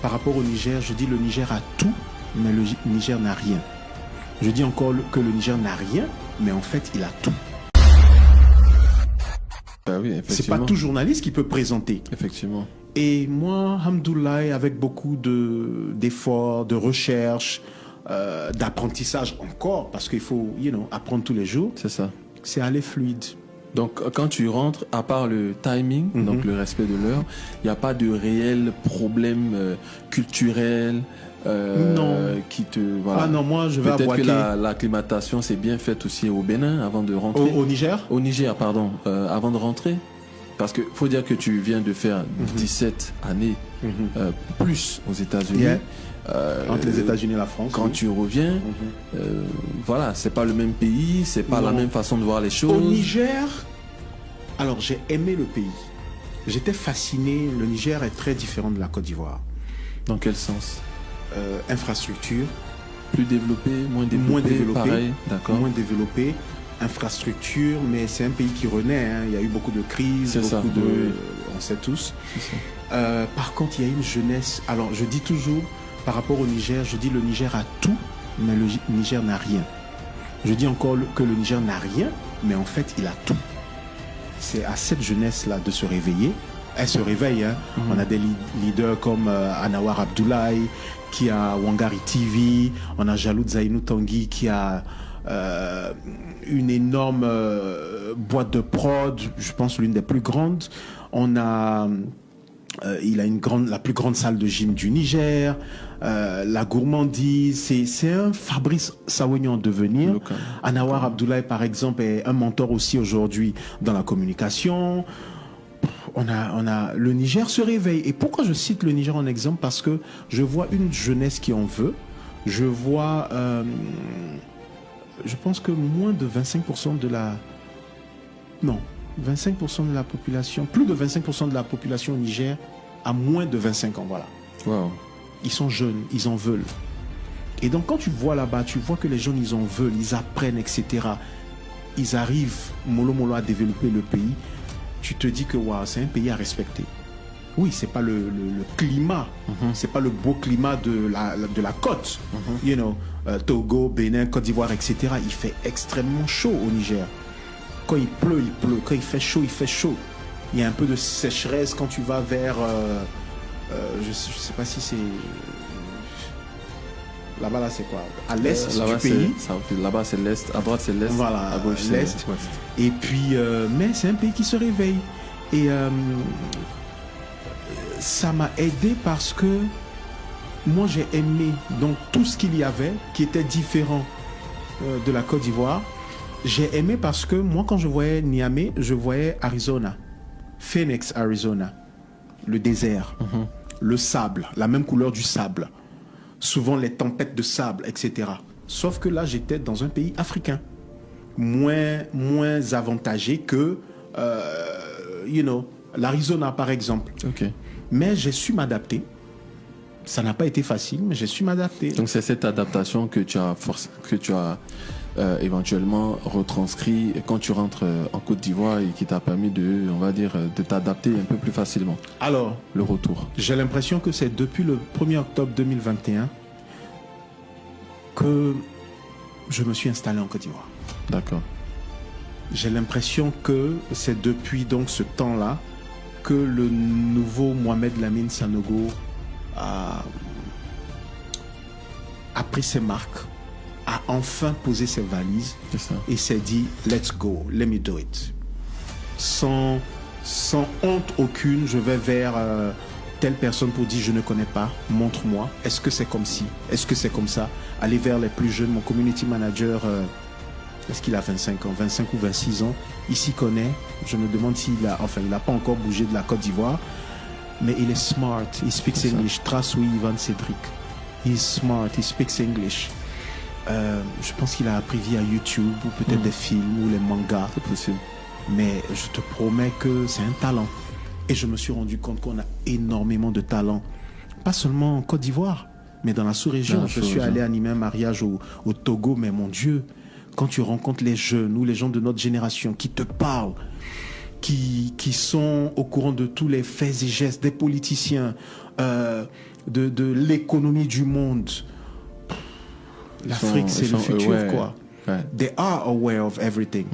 par rapport au Niger, je dis le Niger a tout, mais le Niger n'a rien. Je dis encore que le Niger n'a rien, mais en fait, il a tout. Ah oui, C'est pas tout journaliste qui peut présenter. Effectivement. Et moi, hamdoullah, avec beaucoup d'efforts, de recherche, d'apprentissage encore, parce qu'il faut apprendre tous les jours. C'est ça. C'est aller fluide. Donc, quand tu rentres, à part le timing, donc le respect de l'heure, il n'y a pas de réel problème culturel non. qui te... Voilà. Ah non, moi, je vais à Bouaké. Peut-être que l'acclimatation s'est bien faite aussi au Bénin avant de rentrer. Au Niger? Au Niger, pardon, avant de rentrer. Parce qu'il faut dire que tu viens de faire 17 années plus aux États-Unis. Yeah. Entre les États-Unis et la France. Quand tu reviens, voilà, c'est pas le même pays, c'est pas la même façon de voir les choses. Au Niger, alors j'ai aimé le pays. J'étais fasciné. Le Niger est très différent de la Côte d'Ivoire. Dans quel sens? Infrastructure. Plus développé, moins développé, pareil, d'accord. Moins développé. Infrastructure, mais c'est un pays qui renaît. Hein. Il y a eu beaucoup de crises, on sait tous. Par contre, il y a une jeunesse. Alors, je dis toujours, par rapport au Niger, je dis le Niger a tout, mais le Niger n'a rien. Je dis encore que le Niger n'a rien, mais en fait, il a tout. C'est à cette jeunesse-là de se réveiller. Elle se réveille. Hein. On a des leaders comme Anawar Abdoulaye, qui a Wangari TV. On a Jaloud Zainou Tanguy, qui a une énorme boîte de prod, je pense l'une des plus grandes. On a... il a la plus grande salle de gym du Niger, la gourmandise, c'est un Fabrice Sawegnon en devenir. Anawar Abdoulaye, par exemple, est un mentor aussi aujourd'hui dans la communication. Le Niger se réveille. Et pourquoi je cite le Niger en exemple? Parce que je vois une jeunesse qui en veut. Je vois, je pense que moins de 25% de la... Non, 25% de la population, plus de 25% de la population au Niger a moins de 25 ans, voilà. Wow. Ils sont jeunes, ils en veulent. Et donc quand tu vois là-bas, tu vois que les jeunes, ils en veulent, ils apprennent, etc. Ils arrivent, mollo mollo, à développer le pays. Tu te dis que wow, c'est un pays à respecter. Oui, c'est pas le climat, c'est pas le beau climat de la côte. Togo, Bénin, Côte d'Ivoire, etc. Il fait extrêmement chaud au Niger. Quand il pleut, il pleut. Quand il fait chaud, il fait chaud. Il y a un peu de sécheresse quand tu vas vers... je sais pas si c'est... Là-bas, là, c'est quoi? À l'est du pays. Là-bas, c'est l'est. À droite, c'est l'est. Voilà, à gauche, c'est l'est. l'ouest. Et puis, mais c'est un pays qui se réveille. Et ça m'a aidé parce que moi, j'ai aimé donc tout ce qu'il y avait qui était différent de la Côte d'Ivoire. J'ai aimé parce que moi, quand je voyais Niamey, je voyais Arizona. Phoenix, Arizona. Le désert. Le sable. La même couleur du sable. Souvent les tempêtes de sable, etc. Sauf que là, j'étais dans un pays africain. Moins avantagé que, l'Arizona, par exemple. Okay. Mais j'ai su m'adapter. Ça n'a pas été facile, mais j'ai su m'adapter. Donc c'est cette adaptation que tu as éventuellement retranscrit quand tu rentres en Côte d'Ivoire et qui t'a permis de t'adapter un peu plus facilement. Alors, le retour. J'ai l'impression que c'est depuis le 1er octobre 2021 que je me suis installé en Côte d'Ivoire. D'accord. J'ai l'impression que c'est depuis donc ce temps-là que le nouveau Mohamed Lamine Sanogo a pris ses marques, a enfin posé ses valises et s'est dit « Let's go, let me do it ». Sans honte aucune, je vais vers telle personne pour dire « Je ne connais pas, montre-moi, est-ce que c'est comme ci, est-ce que c'est comme ça ?» Aller vers les plus jeunes, mon community manager, est-ce qu'il a 25 ans, 25 ou 26 ans? Il s'y connaît, je me demande s'il a, il n'a pas encore bougé de la Côte d'Ivoire, mais il est smart, he speaks English. Trace Ivan Cédric, he is smart, he speaks English. Je pense qu'il a appris via YouTube ou peut-être des films ou les mangas. C'est possible. Mais je te promets que c'est un talent. Et je me suis rendu compte qu'on a énormément de talent. Pas seulement en Côte d'Ivoire, mais dans la sous-région. Je suis allé animer un mariage au Togo, mais mon Dieu, quand tu rencontres les jeunes ou les gens de notre génération qui te parlent, qui sont au courant de tous les faits et gestes des politiciens, de l'économie du monde. L'Afrique, c'est le futur, quoi. Ouais. They are aware of everything.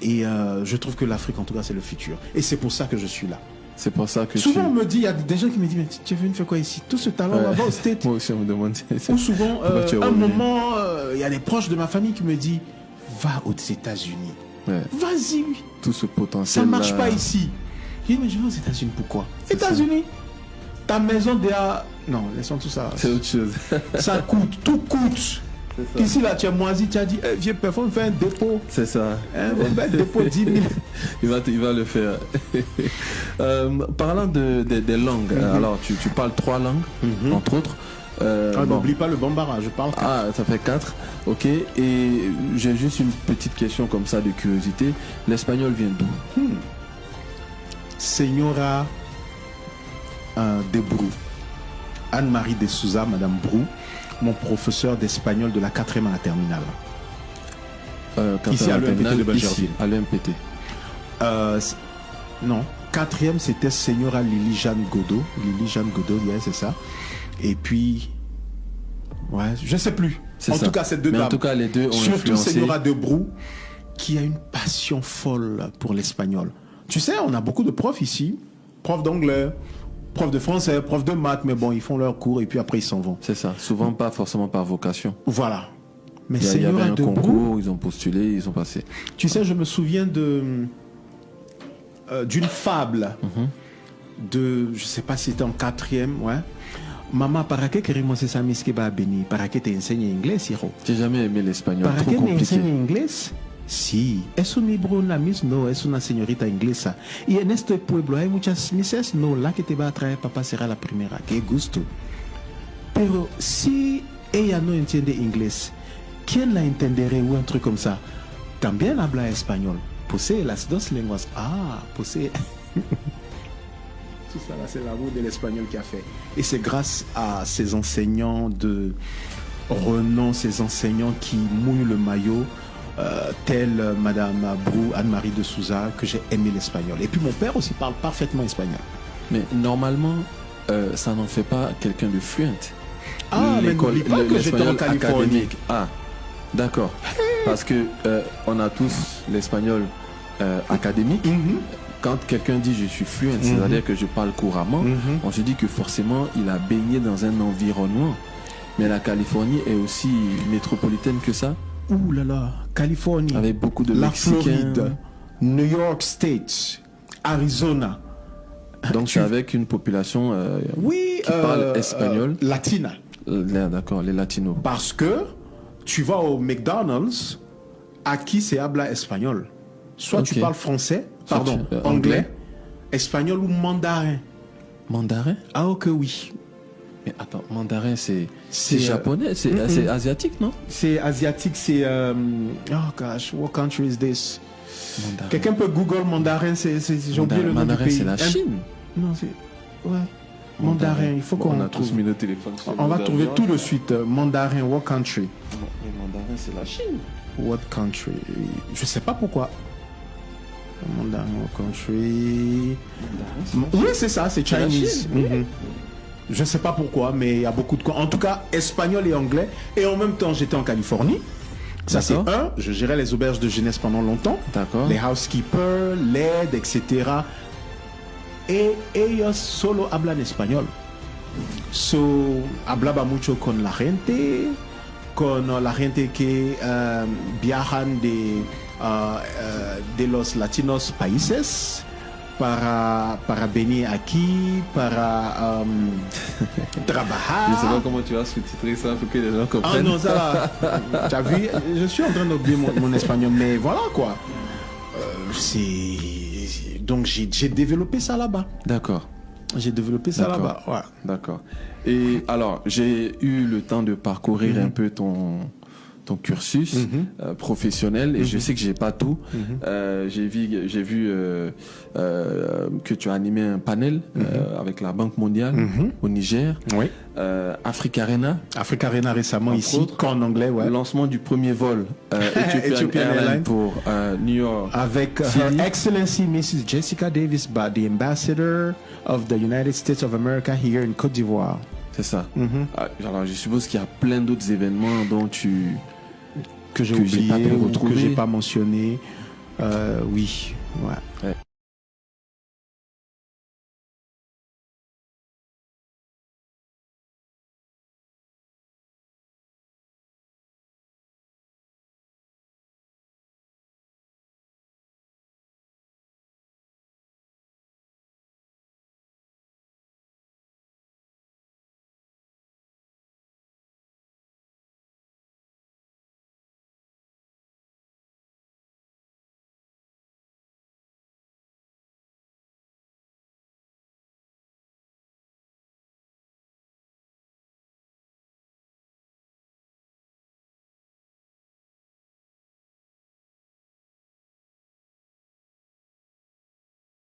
Et je trouve que l'Afrique, en tout cas, c'est le futur. Et c'est pour ça que je suis là. C'est pour ça que souvent on me dit, il y a des gens qui me disent, mais tu es venu faire quoi ici? Tout ce talent là-bas au States. Moi aussi on me demande. Ou souvent, un moment, il y a des proches de ma famille qui me disent, va aux États-Unis. Ouais. Vas-y. Tout ce potentiel. Ça ne marche pas ici. Je dis, mais je vais aux États-Unis, pourquoi? États-Unis. Ta maison déjà. Non, laissons tout ça. C'est autre chose. Ça coûte, tout coûte. Ici, là, tu es moisi, tu as dit, viens, on fait un dépôt. C'est ça. Un dépôt 10 000. il va le faire. Parlant des langues, alors tu parles 3 langues, entre autres. N'oublie pas le bambara, je parle 4. Ah, ça fait 4, ok. Et j'ai juste une petite question comme ça de curiosité. L'espagnol vient d'où? Señora de Brou. Anne-Marie de Souza, Madame Brou, mon professeur d'espagnol de la 4e à la terminale. Ici à l'EMPT de Belgerville. À l'EMPT. Non, 4e c'était Señora Lily Jeanne Godot. Lily Jeanne Godot, yeah, c'est ça. Et puis, ouais, je sais plus. En tout cas, ces deux dames. En tout cas, les deux ont surtout influencé. Señora de Brou, qui a une passion folle pour l'espagnol. Tu sais, on a beaucoup de profs ici, profs d'anglais, profs de français, profs de maths, mais bon, ils font leurs cours et puis après ils s'en vont. C'est ça, souvent pas forcément par vocation. Voilà. Mais il y avait un concours, Brou, ils ont postulé, ils ont passé. Tu sais, je me souviens d'une fable de, je sais pas si c'était en 4e, ouais. Maman, para que queremos esa mis que va a venir? Para que te enseñe inglés, hijo? J'ai jamais aimé l'espagnol, para trop que compliqué. Me enseñe inglés? Sí, es un libro, la Miss, no, es una señorita inglesa. Y en este pueblo hay muchas misses, no, la que te va a traer papá será la primera. Qué gusto. Pero si ella no entiende inglés, ¿quién la entendería o un truc comme ça? También habla español. Posee las dos lenguas. Ah, posee. Tout ça là, c'est l'amour de l'espagnol qui a fait. Et c'est grâce à ces enseignants de renom, ces enseignants qui mouillent le maillot, telle Madame Brou, Anne-Marie de Souza, que j'ai aimé l'espagnol. Et puis mon père aussi parle parfaitement espagnol. Mais normalement, ça n'en fait pas quelqu'un de fluent. Ah, mais n'oublie pas que j'étais en Californie. Académique. Ah, d'accord. Parce que on a tous l'espagnol académique. Quand quelqu'un dit je suis fluent, c'est-à-dire que je parle couramment, on se dit que forcément il a baigné dans un environnement. Mais la Californie est aussi métropolitaine que ça. Ouh là là, Californie. Avec beaucoup de la Mexicains. Floride, New York State, Arizona. Donc c'est avec une population qui parle espagnol. Latina. D'accord, les latinos. Parce que tu vas au McDonald's, à qui c'est habla espagnol. Soit tu parles français, pardon, anglais, espagnol ou mandarin. Mandarin? Ah ok, oui. Mais attends, mandarin c'est japonais, c'est asiatique, non? C'est asiatique, c'est... oh gosh, what country is this? Mandarin. Quelqu'un peut Google mandarin, j'ai oublié le nom du pays. C'est la Chine. Non, c'est... Ouais. Mandarin, il faut qu'on... On a tous mis nos téléphones. On va trouver tout de suite. Mandarin, what country? Le mandarin, c'est la Chine. What country? Je sais pas pourquoi. Mandarin, what country? Oui, c'est ça, c'est Chinese. Je sais pas pourquoi, mais il y a beaucoup de... En tout cas, espagnol et anglais. Et en même temps, j'étais en Californie. Ça, c'est un. Je gérais les auberges de jeunesse pendant longtemps. D'accord. Les housekeepers, l'aide, etc. Et ellos solo hablan español. So, hablaba mucho con la gente que viajan de los latinos países para venir aquí, para trabajar. Je sais pas comment tu vas sous-titrer ça pour que les gens comprennent. Ah non, ça va. Tu as vu, je suis en train d'oublier mon espagnol, mais voilà quoi. Donc j'ai développé ça là-bas. D'accord. J'ai développé ça là-bas. Ouais. D'accord. Et alors, j'ai eu le temps de parcourir un peu ton cursus professionnel, et je sais que j'ai pas tout. J'ai vu que tu as animé un panel avec la Banque mondiale au Niger. Oui. Africa Arena. Africa Arena récemment ici, qu'en anglais, ouais. Lancement du premier vol Ethiopian Airlines pour New York. Avec Her Excellency Mrs. Jessica Davis, the Ambassador of the United States of America here in Côte d'Ivoire. C'est ça. Alors, je suppose qu'il y a plein d'autres événements dont que j'ai oublié ou que j'ai pas mentionné. Oui. Ouais.